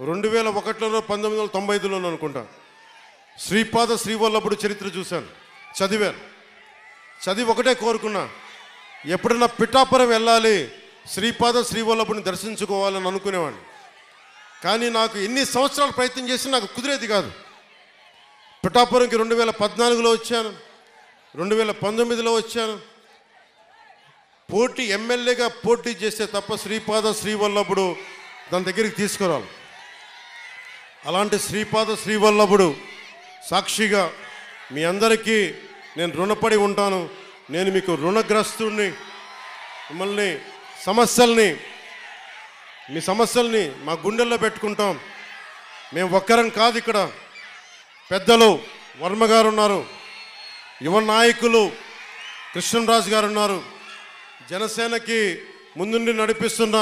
2001లో 1995లోనూ అనుకుంటా శ్రీపాద శ్రీవల్లభుడు చరిత్ర చూశాను, చదివి ఒకటే కోరుకున్నా, ఎప్పుడన్నా పిఠాపురం వెళ్ళాలి, శ్రీపాద శ్రీవల్లభుని దర్శించుకోవాలని అనుకునేవాడిని. కానీ నాకు ఎన్ని సంవత్సరాలు ప్రయత్నం చేసినా నాకు కుదిరేది కాదు. పిఠాపురంకి 2014లో వచ్చాను, 2019లో వచ్చాను. ఎమ్మెల్యేగా పోటీ చేస్తే తప్ప శ్రీపాద శ్రీవల్లభుడు దాని దగ్గరికి తీసుకురాలి. అలాంటి శ్రీపాద శ్రీవల్లభుడు సాక్షిగా మీ అందరికీ నేను రుణపడి ఉంటాను. నేను మీకు రుణగ్రస్తుడిని. మిమ్మల్ని మీ సమస్యల్ని మా గుండెల్లో పెట్టుకుంటాం. మేము ఒక్కరం కాదు, ఇక్కడ పెద్దలు వర్మ గారు ఉన్నారు, యువ నాయకులు కృష్ణరాజు గారు ఉన్నారు, జనసేనకి ముందుండి నడిపిస్తున్న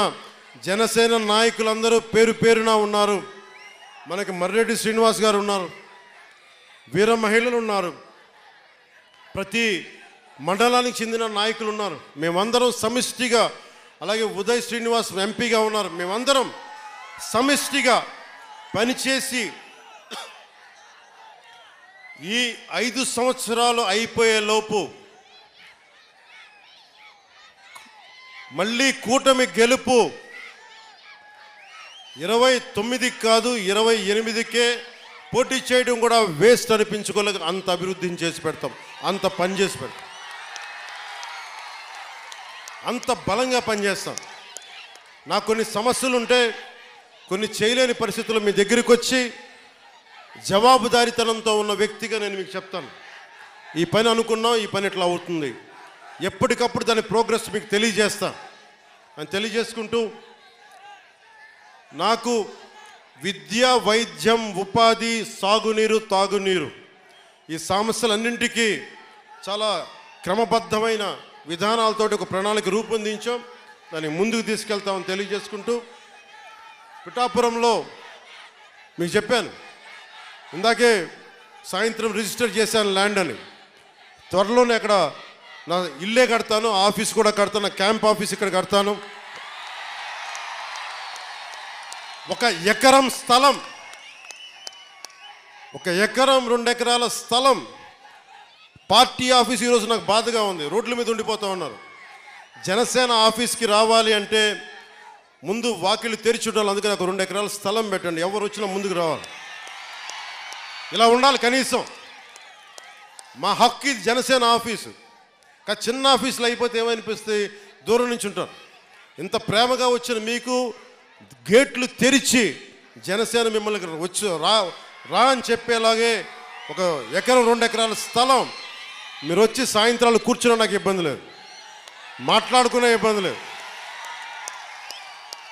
జనసేన నాయకులందరూ పేరు పేరున ఉన్నారు. మనకి మర్రెడ్డి శ్రీనివాస్ గారు ఉన్నారు, వీర మహిళలు ఉన్నారు, ప్రతి మండలానికి చెందిన నాయకులు ఉన్నారు. మేమందరం సమిష్టిగా, అలాగే ఉదయ్ శ్రీనివాస్ ఎంపీగా ఉన్నారు, మేమందరం సమిష్టిగా పనిచేసి ఈ 5 సంవత్సరాలు అయిపోయే లోపు మళ్ళీ కూటమి గెలుపు 29 కాదు 28కే పోటీ చేయడం కూడా వేస్ట్ అనిపించుకోలేక అంత అభివృద్ధిని చేసి పెడతాం, అంత పని చేసి పెడతాం, అంత బలంగా పనిచేస్తాం. నాకు కొన్ని సమస్యలు ఉంటే, కొన్ని చేయలేని పరిస్థితుల్లో మీ దగ్గరికి వచ్చి జవాబుదారీతనంతో ఉన్న వ్యక్తిగా నేను మీకు చెప్తాను, ఈ పని అనుకున్నాం, ఈ పని ఇట్లా అవుతుంది, ఎప్పటికప్పుడు దాని ప్రోగ్రెస్ మీకు తెలియజేస్తా అని తెలియజేసుకుంటూ, నాకు విద్య, వైద్యం, ఉపాధి, సాగునీరు, తాగునీరు ఈ సమస్యలన్నింటికీ చాలా క్రమబద్ధమైన విధానాలతో ఒక ప్రణాళిక రూపొందించాం, దాన్ని ముందుకు తీసుకెళ్తామని తెలియజేసుకుంటూ, పిఠాపురంలో మీకు చెప్పాను ఇందాకే, సాయంత్రం రిజిస్టర్ చేశాను ల్యాండ్ అని. త్వరలోనే అక్కడ నా ఇల్లే కడతాను, ఆఫీస్ కూడా కడతాను, క్యాంప్ ఆఫీస్ ఇక్కడ కడతాను. 1 ఎకరం స్థలం, 1 ఎకరం 2 ఎకరాల స్థలం, పార్టీ ఆఫీస్ ఈరోజు నాకు బాధగా ఉంది, రోడ్ల మీద ఉండిపోతూ ఉన్నారు. జనసేన ఆఫీస్కి రావాలి అంటే ముందు వాకిళ్ళు తెరిచి ఉండాలి, అందుకే నాకు 2 ఎకరాల స్థలం పెట్టండి, ఎవరు వచ్చినా ముందుకు రావాలి. ఇలా ఉండాలి కనీసం. మా హక్కు ఇది జనసేన ఆఫీసు. కానీ చిన్న ఆఫీసులు అయిపోతే ఏమనిపిస్తుంది, దూరం నుంచి ఉంటారు. ఇంత ప్రేమగా వచ్చిన మీకు గేట్లు తెరిచి జనసేన మిమ్మల్ని వచ్చి రా అని చెప్పేలాగే 1 ఎకరం 2 ఎకరాల స్థలం, మీరు వచ్చి సాయంత్రాలు కూర్చున్నా నాకు ఇబ్బంది లేదు, మాట్లాడుకునే ఇబ్బంది లేదు,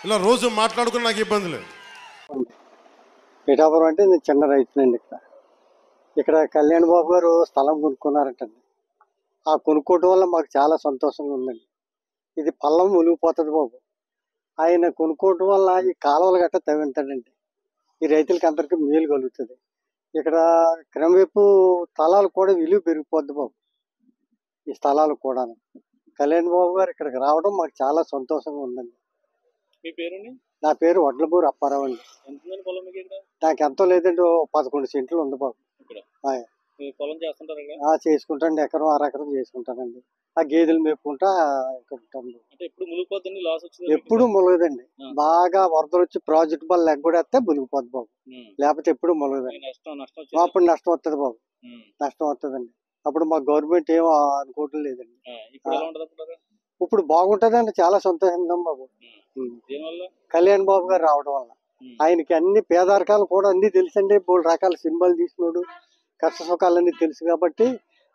ఇలా రోజు మాట్లాడుకునే నాకు ఇబ్బంది లేదు. పిఠాపురం అంటే నేను చిన్న రైతునండి. ఇక్కడ కళ్యాణ్ బాబు గారు స్థలం కొనుక్కున్నారంటండి. ఆ కొనుక్కోవడం వల్ల మాకు చాలా సంతోషంగా ఉందండి. ఇది పల్లం మునిగిపోతుంది బాబు. ఆయన కొనుక్కోవడం వల్ల ఈ కాలువలు గట్ట తవ్వింటాడండి. ఈ రైతులకి అందరికీ మేలు కలుగుతుంది. ఇక్కడ క్రమవైపు స్థలాలు కూడా విలువ పెరిగిపోద్ది బాబు. ఈ స్థలాలు కూడా కళ్యాణ్ బాబు గారు ఇక్కడికి రావడం మాకు చాలా సంతోషంగా ఉందండి. మీ పేరుని? నా పేరు వడ్లపూరి అప్పారావు అండి. నాకు ఎంతో లేదండి, 11 సెంట్లు ఉంది బాబు. పొలం చేస్తుంటారు? చేసుకుంటాండి, ఎకరం 1/2 ఎకరం చేసుకుంటానండి. ఆ గేదెలు మేపుకుంటా ఎప్పుడు ములగదండి. బాగా వరదలు వచ్చి ప్రాజెక్ట్ బాల్ లెగ్గొడేస్తే మునిగిపోద్ది బాబు, లేకపోతే ఎప్పుడు ములగదండి. అప్పుడు నష్టం వస్తుంది బాబు, నష్టం వస్తుందండి. అప్పుడు మా గవర్నమెంట్ ఏమో అనుకోవటం లేదండి. ఇప్పుడు బాగుంటదండి, చాలా సంతోషంగా బాబు. కళ్యాణ్ బాబు గారు రావడం వల్ల ఆయనకి అన్ని పేదరికాలు కూడా అన్ని తెలుసండి. 3 రకాల సినిమాలు తీసినోడు, కష్ట సుఖాలన్నీ తెలుసు కాబట్టి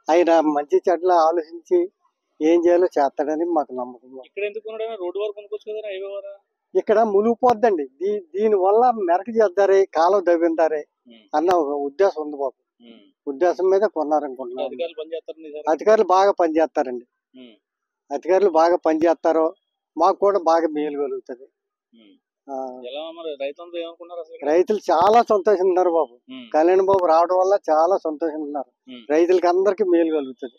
ఆయన మంచి చెడ్ల ఆలోచించి ఏం చేయాలో చేస్తాడని మాకు నమ్మకం. ఇక్కడ మునిగిపోద్దండి, దీని వల్ల మెరక చేద్దారే, కాలువ దవ్విందారే అన్న ఒక ఉద్దేశం ఉంది బాబు. ఉద్దేశం మీద కొన్నారనుకుంటున్నారు. అధికారులు బాగా పనిచేస్తారండి. అధికారులు బాగా పనిచేస్తారో మాకు కూడా బాగా మేలు కలుగుతుంది. రైతులు చాలా సంతోషంగా ఉన్నారు బాబు. కళ్యాణ్ బాబు రావడం వల్ల చాలా సంతోషంగా ఉన్నారు. రైతులకి అందరికి మేలు కలుగుతుంది.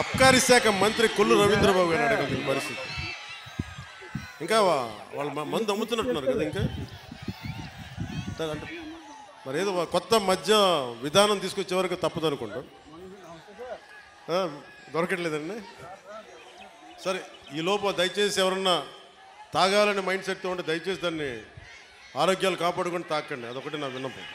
అబ్కారీ శాఖ మంత్రి కొల్లు రవీంద్రబాబు గారు అడగలిగిన పరిస్థితి. ఇంకా వాళ్ళు మందు అమ్ముతున్నట్టున్నారు కదా ఇంకా అంటే మరి ఏదో కొత్త మధ్య విధానం తీసుకొచ్చే వరకు తప్పదు అనుకుంటాం. దొరకట్లేదండి. సరే, ఈ లోపు దయచేసి ఎవరన్నా తాగాలని మైండ్ సెట్తో ఉంటే దయచేసి దాన్ని ఆరోగ్యాలు కాపాడుకొని తాకండి. అదొకటి నా విన్నపం.